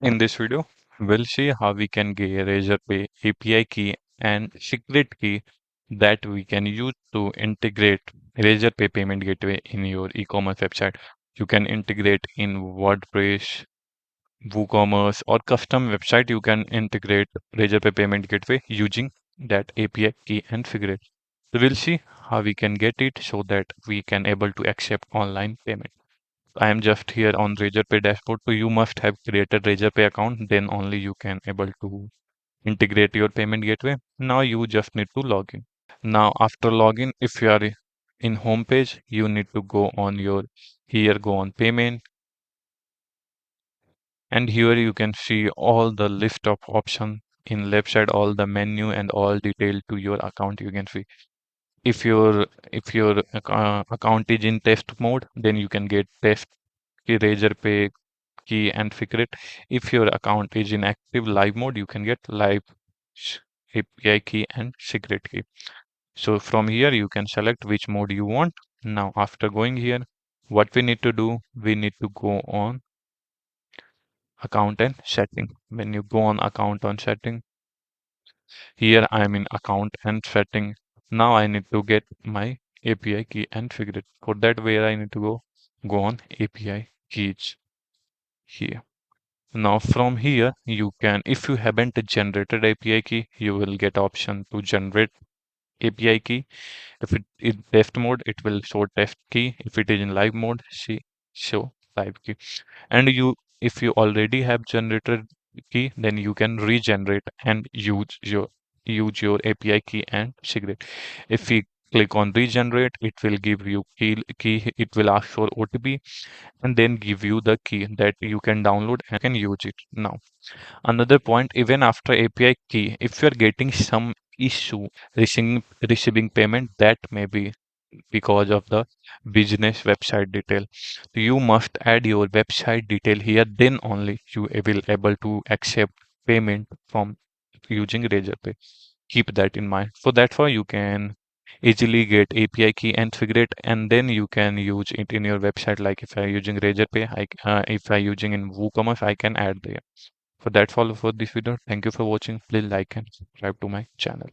In this video, we'll see how we can get Razorpay API key and secret key that we can use to integrate Razorpay payment gateway in your e-commerce website. You can integrate in WordPress, WooCommerce, or custom website. You can integrate Razorpay payment gateway using that API key and secret. So we'll see how we can get it so that we can able to accept online payment. I am just here on Razorpay dashboard. So you must have created Razorpay account, then only you can able to integrate your payment gateway. Now you just need to log in. Now after login, if you are in home page, you need to go on your here go on payment, and here you can see all the list of options in left side, all the menu and all detail to your account. You can see if your account is in test mode, then you can get test Razorpay key and secret. If your account is in active live mode, you can get live API key and secret key. So from here, you can select which mode you want. Now, after going here, what we need to do, we need to go on account and setting. When you go on account on setting, here I am in account and setting. Now I need to get my API key and secret. For that, where I need to go on API keys here. Now from here you can, if you haven't generated API key, you will get option to generate API key. If it is test mode, it will show test key. If it is in live mode, show live key. And if you already have generated key, then you can regenerate and use your API key and secret. If we click on regenerate, it will give you key. It will ask for OTP and then give you the key that you can download and can use it. Now another point, even after API key, if you are getting some issue receiving payment, that may be because of the business website detail. You must add your website detail here, then only you will able to accept payment from using Razorpay. Keep that in mind. So that's why you can easily get API key and figure it, and then you can use it in your website. Like if I using Razorpay, if I using in WooCommerce, I can add there. So that's all for this video. Thank you for watching. Please like and subscribe to my channel.